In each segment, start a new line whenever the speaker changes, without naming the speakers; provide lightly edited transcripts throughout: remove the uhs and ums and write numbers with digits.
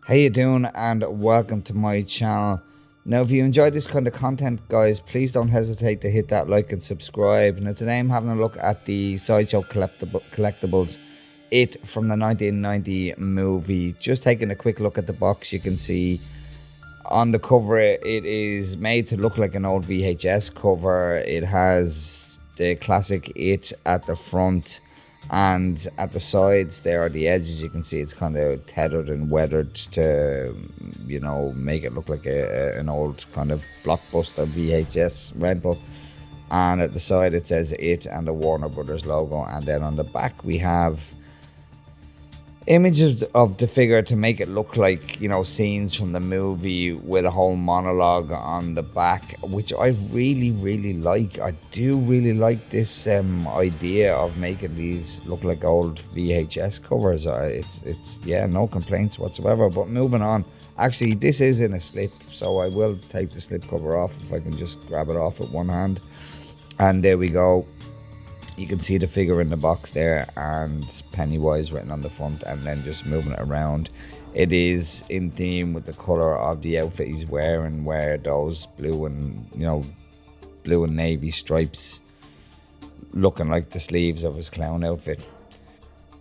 How you doing, and welcome to my channel. Now if you enjoy this kind of content, guys, please don't hesitate to hit that like and subscribe. Now today I'm having a look at the Sideshow Collectibles IT from the 1990 movie. Just taking a quick look at the box, you can see on the cover it is made to look like an old VHS cover. It has the classic IT at the front, and at the sides there are the edges. You can see it's kind of tethered and weathered to, make it look like an old kind of blockbuster VHS rental. And at the side it says IT and the Warner Brothers logo, and then on the back we have images of the figure to make it look like, scenes from the movie with a whole monologue on the back, which I really like. I do really like this idea of making these look like old VHS covers. It's no complaints whatsoever. But moving on, actually this is in a slip, so I will take the slip cover off if I can just grab it off with one hand. And there we go. You can see the figure in the box there and Pennywise written on the front, and then just moving it around. It is in theme with the colour of the outfit he's wearing, where those blue and navy stripes looking like the sleeves of his clown outfit.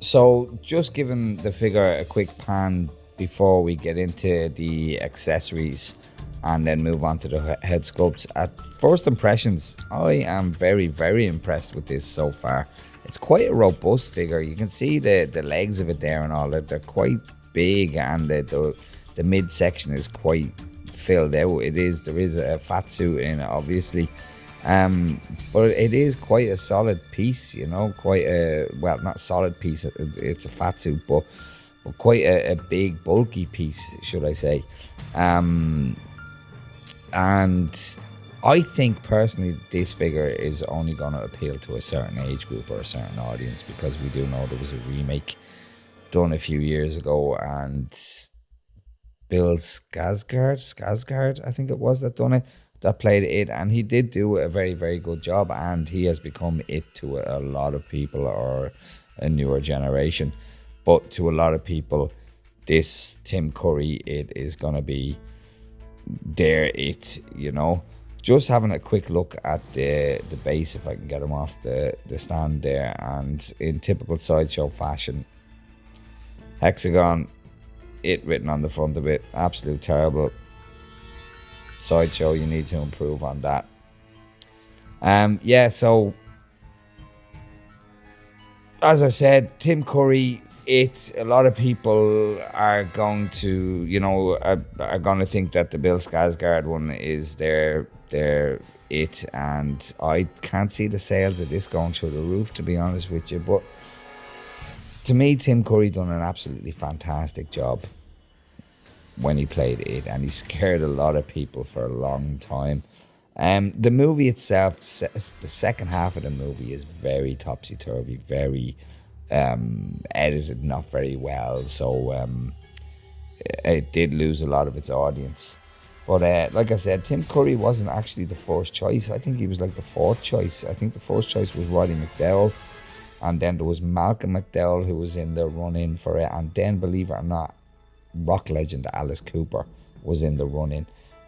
So just giving the figure a quick pan before we get into the accessories and then move on to the head sculpts. At first impressions, I am very impressed with this so far. It's quite a robust figure. You can see the legs of it there and all that. They're quite big, and the midsection is quite filled out. There is a fat suit in it, obviously. But it is quite a solid piece, not solid piece, it's a fat suit, but quite a big bulky piece, should I say. And I think personally this figure is only going to appeal to a certain age group or a certain audience, because we do know there was a remake done a few years ago, and Bill Skarsgård, I think it was, that done it, that played it, and he did do a very good job, and he has become it to a lot of people, or a newer generation. But to a lot of people, this Tim Curry it is going to be just having a quick look at the base, if I can get him off the stand there, and in typical Sideshow fashion, hexagon, it written on the front of it. Absolute terrible. Sideshow, you need to improve on that. So as I said, Tim Curry, a lot of people are going to, are going to think that the Bill Skarsgård one is their it, and I can't see the sales of this going through the roof, to be honest with you. But to me, Tim Curry done an absolutely fantastic job when he played it, and he scared a lot of people for a long time. The movie itself, the second half of the movie is very topsy-turvy, very edited not very well, so it did lose a lot of its audience. But like I said, Tim Curry wasn't actually the first choice. I think he was like the fourth choice. I think the first choice was Roddy McDowall, and then there was Malcolm McDowell, who was in the run-in for it, and then, believe it or not, rock legend Alice Cooper was in the run-in.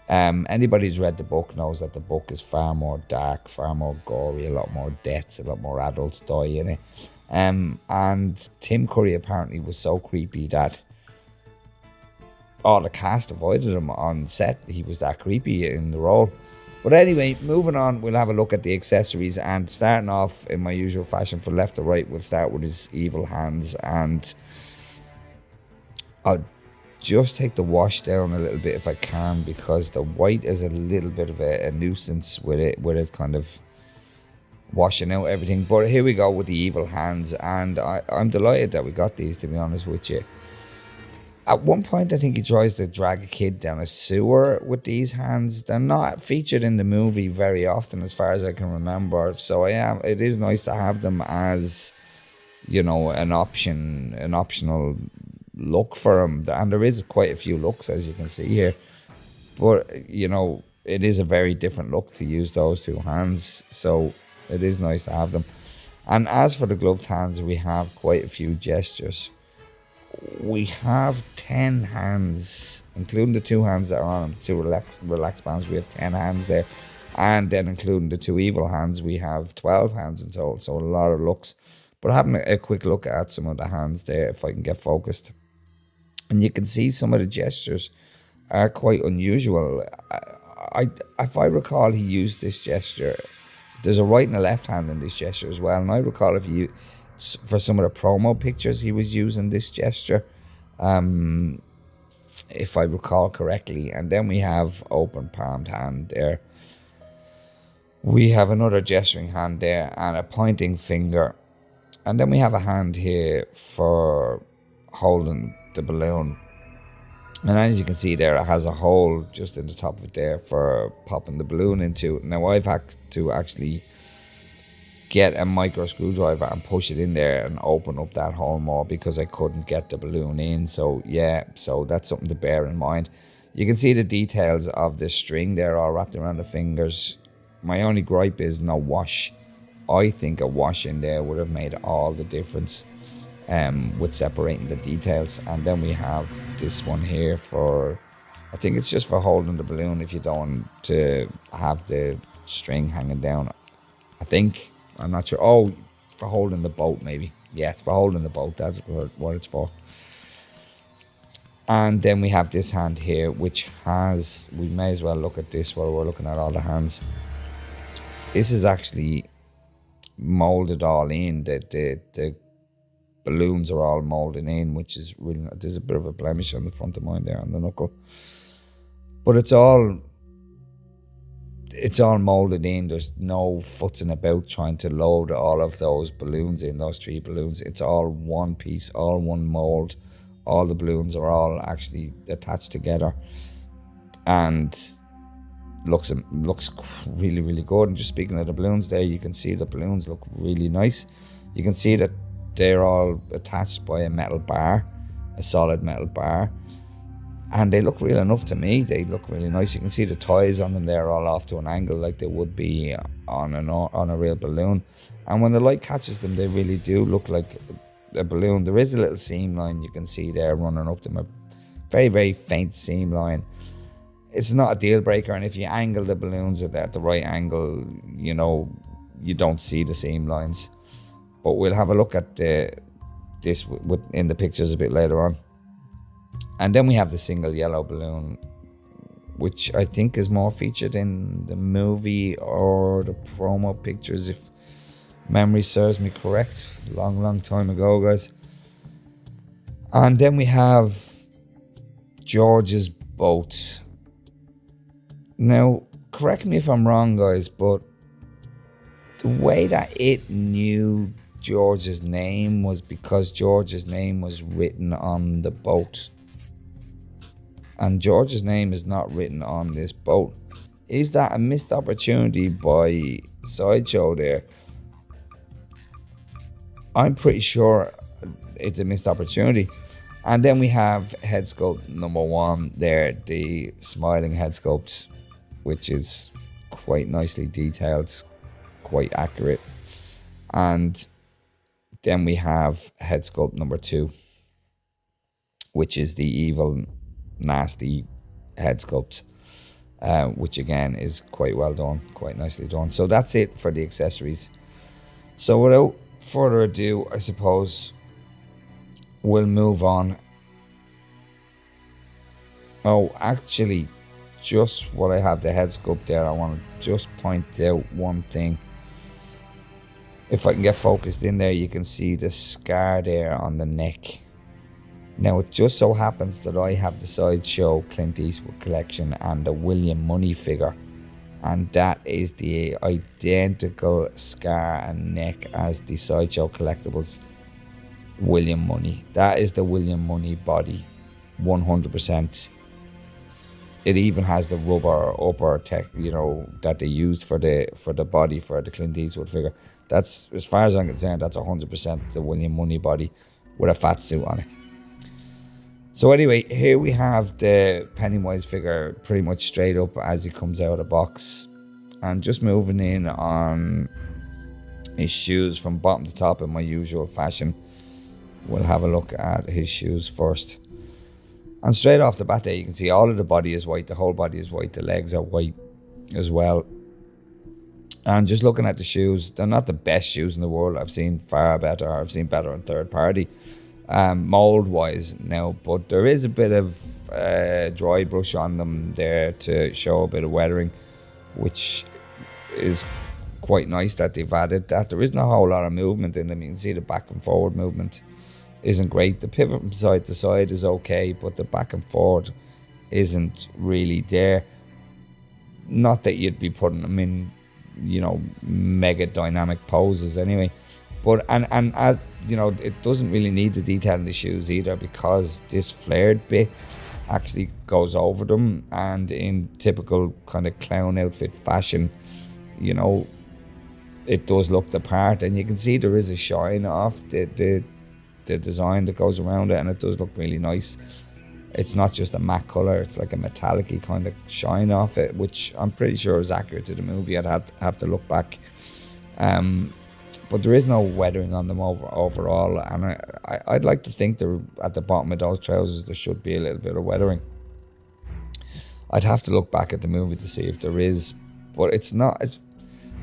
Anybody who's read the book knows that the book is far more dark, far more gory, a lot more deaths, a lot more adults die in it. And Tim Curry apparently was so creepy that all the cast avoided him on set. He was that creepy in the role. But anyway, moving on, we'll have a look at the accessories, and starting off in my usual fashion from left to right, we'll start with his evil hands, and I'll just take the wash down a little bit if I can, because the white is a little bit of a nuisance with it kind of washing out everything. But here we go with the evil hands, and I'm delighted that we got these, to be honest with you. At one point, I think he tries to drag a kid down a sewer with these hands. They're not featured in the movie very often, as far as I can remember. So it is nice to have them as, an optional look for him. And there is quite a few looks, as you can see here. But, it is a very different look to use those two hands. So it is nice to have them. And as for the gloved hands, we have quite a few gestures. we have 10 hands, including the 2 hands that are on them, 2 relax bands. We have 10 hands there, and then including the 2 evil hands, we have 12 hands in total. So a lot of looks. But having a quick look at some of the hands there, if I can get focused, and you can see some of the gestures are quite unusual. If I recall, he used this gesture. There's a right and a left hand in this gesture as well, and I recall for some of the promo pictures he was using this gesture, if I recall correctly. And then we have open palmed hand there. We have another gesturing hand there and a pointing finger. And then we have a hand here for holding the balloon. And as you can see there, it has a hole just in the top of it there for popping the balloon into. Now I've had to actually get a micro screwdriver and push it in there and open up that hole more because I couldn't get the balloon in. So yeah, so that's something to bear in mind. You can see the details of the string there all wrapped around the fingers. My only gripe is no wash. I think a wash in there would have made all the difference with separating the details. And then we have this one here for, I think it's just for holding the balloon if you don't want to have the string hanging down. I think, I'm not sure. Oh, for holding the boat maybe. Yeah, it's for holding the boat. That's what it's for. And then we have this hand here, which has, we may as well look at this while we're looking at all the hands. This is actually molded all in. The balloons are all molded in, which is really, there's a bit of a blemish on the front of mine there on the knuckle, but it's all molded in. There's no futzing about trying to load all of those balloons in, those 3 balloons. It's all one piece, all one mold. All the balloons are all actually attached together, and looks really, really good. And just speaking of the balloons there, you can see the balloons look really nice. You can see that they're all attached by a metal bar, a solid metal bar, and they look real enough to me. They look really nice. You can see the ties on them there all off to an angle like they would be on a real balloon, and when the light catches them, they really do look like a balloon. There is a little seam line you can see there running up them, a very, very faint seam line. It's not a deal breaker, and if you angle the balloons at the right angle, you know, you don't see the seam lines. But we'll have a look at this in the pictures a bit later on. And then we have the single yellow balloon, which I think is more featured in the movie or the promo pictures, if memory serves me correct. Long time ago, guys. And then we have George's boat. Now, correct me if I'm wrong, guys, but the way that it knew George's name was because George's name was written on the boat. And George's name is not written on this boat. Is that a missed opportunity by Sideshow there? I'm pretty sure it's a missed opportunity. And then we have head sculpt number 1 there, the smiling head sculpt, which is quite nicely detailed, quite accurate. And then we have head sculpt number 2, which is the evil, nasty head sculpt, which again is quite well done, quite nicely done. So that's it for the accessories. So without further ado, I suppose we'll move on. Oh, actually, just while I have the head sculpt there, I want to just point out one thing. If I can get focused in there, you can see the scar there on the neck. Now, it just so happens that I have the Sideshow Clint Eastwood collection and the William Money figure, and that is the identical scar and neck as the Sideshow Collectibles William Money. That is the William Money body, 100%. It even has the rubber upper tech, you know, that they used for the body for the Clint Eastwood figure. That's, as far as I'm concerned, that's 100% the William Money body with a fat suit on it. So anyway, here we have the Pennywise figure pretty much straight up as he comes out of the box. And just moving in on his shoes from bottom to top in my usual fashion. we'll have a look at his shoes first. And straight off the bat there, you can see all of the body is white, the whole body is white, the legs are white as well. And just looking at the shoes, they're not the best shoes in the world. I've seen far better. I've seen better on third party, mold wise now. But there is a bit of dry brush on them there to show a bit of weathering, which is quite nice that they've added that. There isn't a whole lot of movement in them. You can see the back and forward movement isn't great. The pivot from side to side is okay, but the back and forward isn't really there. Not that you'd be putting them in, you know, mega dynamic poses anyway, but and as you know, it doesn't really need the detail in the shoes either, because this flared bit actually goes over them, and in typical kind of clown outfit fashion, you know, it does look the part, and you can see there is a shine off the design that goes around it, and it does look really nice. It's not just a matte colour, it's like a metallic-y kind of shine off it, which I'm pretty sure is accurate to the movie. I'd have to look back. But there is no weathering on them overall, and I'd like to think there at the bottom of those trousers there should be a little bit of weathering. I'd have to look back at the movie to see if there is, but it's not. It's,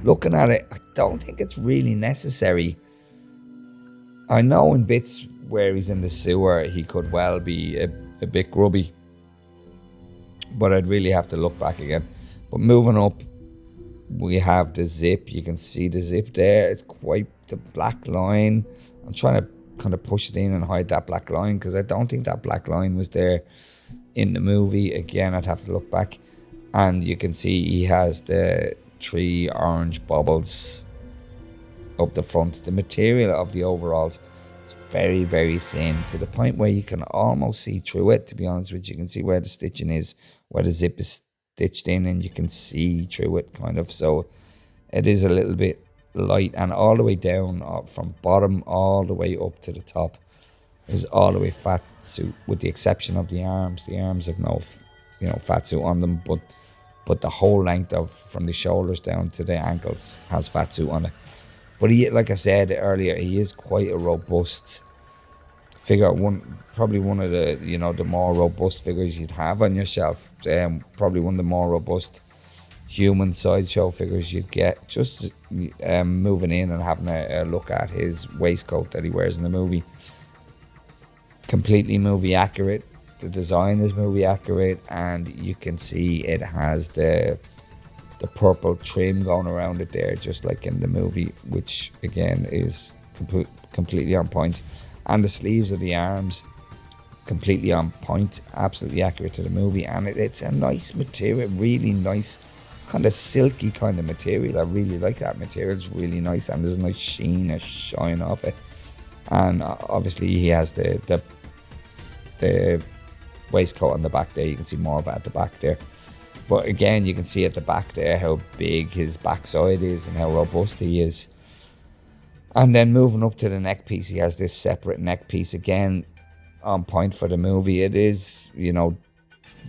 looking at it, I don't think it's really necessary. I know in bits where he's in the sewer he could well be a bit grubby, but I'd really have to look back again. But moving up, we have the zip. You can see the zip there. It's quite the black line. I'm trying to kind of push it in and hide that black line, because I don't think that black line was there in the movie. Again, I'd have to look back. And you can see he has the 3 orange bubbles up the front. The material of the overalls is very, very thin, to the point where you can almost see through it, to be honest with you. You can see where the stitching is, where the zip is stitched in, and you can see through it kind of. So it is a little bit light, and all the way down from bottom all the way up to the top is all the way fat suit, with the exception of the arms. The arms have no, you know, fat suit on them, but the whole length of from the shoulders down to the ankles has fat suit on it. But he, like I said earlier, he is quite a robust figure. Probably one of the, you know, the more robust figures you'd have on your shelf. Probably one of the more robust human sideshow figures you'd get. Just moving in and having a look at his waistcoat that he wears in the movie. Completely movie accurate. The design is movie accurate, and you can see it has the purple trim going around it there, just like in the movie, which again is completely on point. And the sleeves of the arms, completely on point, absolutely accurate to the movie. And it's a nice material, really nice, kind of silky kind of material. I really like that material. It's really nice, and there's a nice sheen, a shine off it. And obviously he has the waistcoat on the back there. You can see more of it at the back there. But again, you can see at the back there how big his backside is and how robust he is. And then moving up to the neck piece, he has this separate neck piece, again on point for the movie. It is, you know,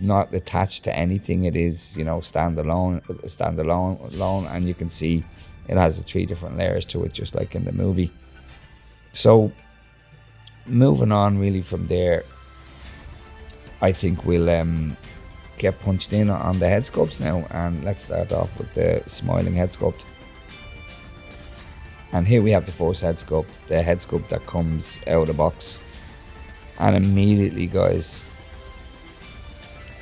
not attached to anything. It is, you know, standalone, and you can see it has the 3 different layers to it, just like in the movie. So moving on really from there, I think we'll get punched in on the head sculpts now, and let's start off with the smiling head sculpt. And here we have the first head sculpt, the head sculpt that comes out of the box. And immediately, guys,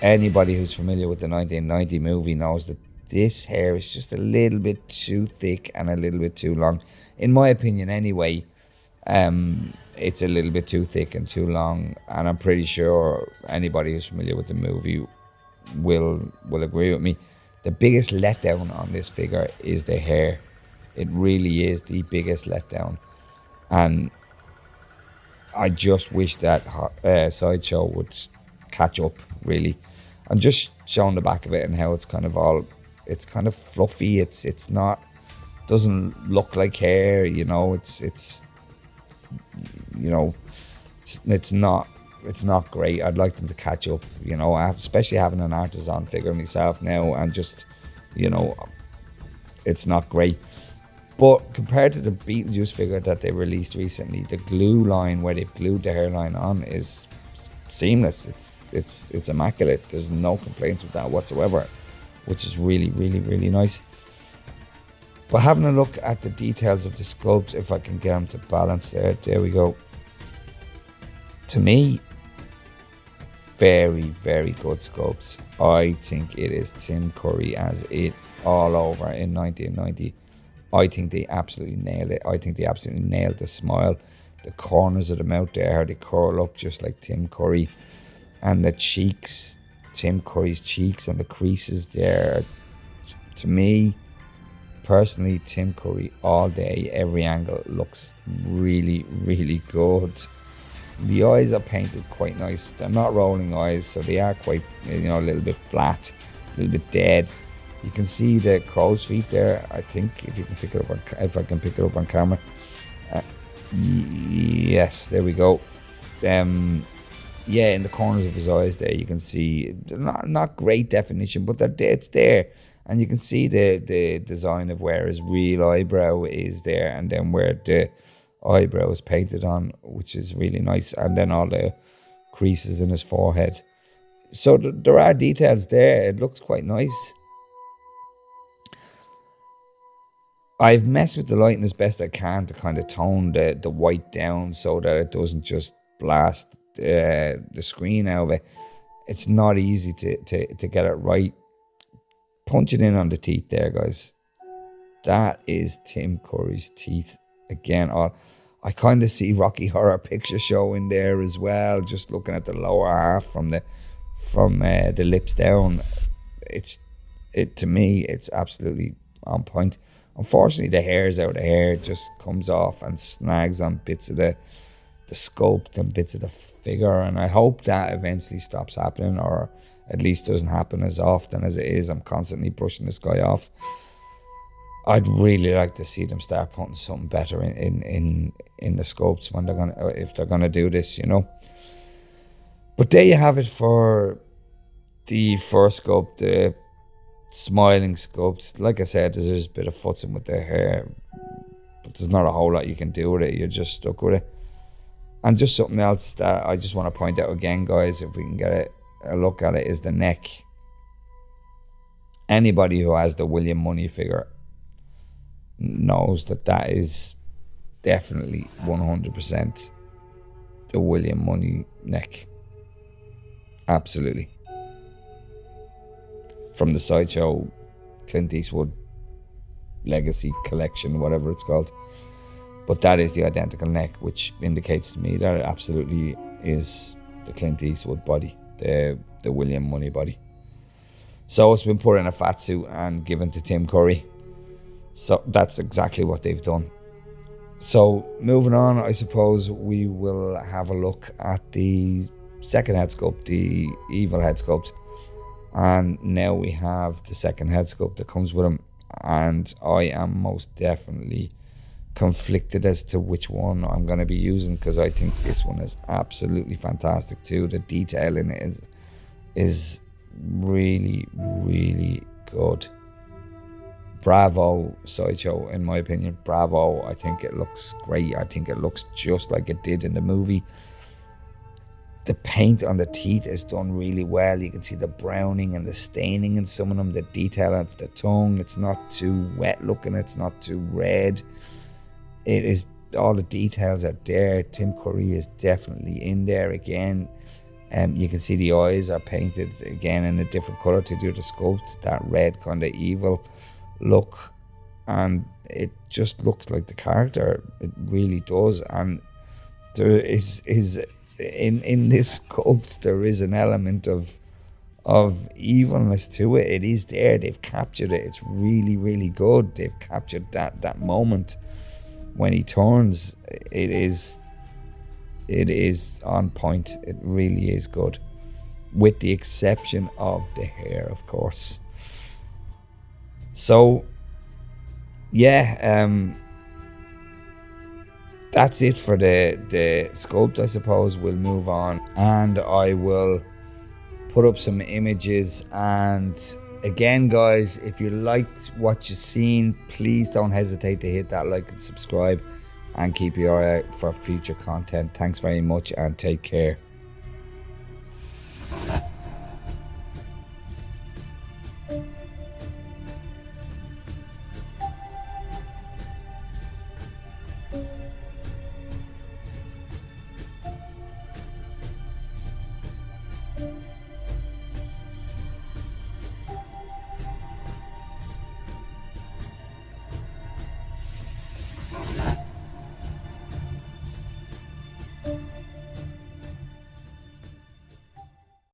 anybody who's familiar with the 1990 movie knows that this hair is just a little bit too thick and a little bit too long. In my opinion anyway, it's a little bit too thick and too long, and I'm pretty sure anybody who's familiar with the movie will agree with me. The biggest letdown on this figure is the hair. It really is the biggest letdown, and I just wish that Sideshow would catch up, really. And just showing the back of it and how it's kind of fluffy. It's not, doesn't look like hair, you know. It's not great. I'd like them to catch up, you know, especially having an artisan figure myself now, and just, you know, it's not great. But compared to the Beetlejuice figure that they released recently, the glue line where they've glued the hairline on is seamless. It's immaculate. There's no complaints with that whatsoever, which is really, really, really nice. But having a look at the details of the sculpt, if I can get them to balance there we go. To me, very, very good sculpts. I think it is Tim Curry as it all over in 1990. I think they absolutely nailed it. I think they absolutely nailed the smile. The corners of the mouth there, how they curl up just like Tim Curry. And the cheeks, Tim Curry's cheeks and the creases there. To me, personally, Tim Curry all day, every angle looks really, really good. The eyes are painted quite nice. They're not rolling eyes, so they are quite, a little bit flat, a little bit dead. You can see the crow's feet there. I think if I can pick it up on camera. Yes, there we go. In the corners of his eyes there, you can see not great definition, but it's there, and you can see the design of where his real eyebrow is there, and then where the eyebrow is painted on, which is really nice, and then all the creases in his forehead. So there are details there. It looks quite nice. I've messed with the lighting as best I can to kind of tone the white down so that it doesn't just blast the screen out of it. It's not easy to get it right. Punch it in on the teeth there, guys. That is Tim Curry's teeth. Again, I kind of see Rocky Horror Picture Show in there as well, just looking at the lower half from the lips down. To me, it's absolutely on point. Unfortunately, the hairs out of the hair just comes off and snags on bits of the sculpt and bits of the figure, and I hope that eventually stops happening, or at least doesn't happen as often as it is. I'm constantly brushing this guy off. I'd really like to see them start putting something better in the sculpts if they're gonna do this, But there you have it for the first sculpt, the smiling sculpt. Like I said, there's a bit of futzing with the hair, but there's not a whole lot you can do with it. You're just stuck with it. And just something else that I just want to point out again, guys, if we can get a look at it, is the neck. Anybody who has the William Money figure knows that is definitely 100% the William Money neck. Absolutely. From the Sideshow Clint Eastwood Legacy Collection, whatever it's called. But that is the identical neck, which indicates to me that it absolutely is the Clint Eastwood body, the William Money body. So it's been put in a fat suit and given to Tim Curry. So that's exactly what they've done. So moving on, I suppose we will have a look at the second head sculpt, the evil head sculpt. And now we have the second head sculpt that comes with him, and I am most definitely conflicted as to which one I'm going to be using, because I think this one is absolutely fantastic too. The detail in it is really, really good. Bravo, Sideshow, in my opinion. Bravo. I think it looks great. I think it looks just like it did in the movie. The paint on the teeth is done really well. You can see the browning and the staining in some of them. The detail of the tongue, it's not too wet looking. It's not too red. It is, all the details are there. Tim Curry is definitely in there again. You can see the eyes are painted again in a different color to do the sculpt. That red kind of evil look. And it just looks like the character. It really does. And there is in this sculpt, there is an element of evilness to it. It is there. They've captured it. It's really, really good. They've captured that moment when he turns. It is on point. It really is good, with the exception of the hair, of course. So yeah, that's it for the sculpt, I suppose. We'll move on, and I will put up some images and Again, guys, if you liked what you've seen, please don't hesitate to hit that like and subscribe, and keep your eye out for future content. Thanks very much and take care.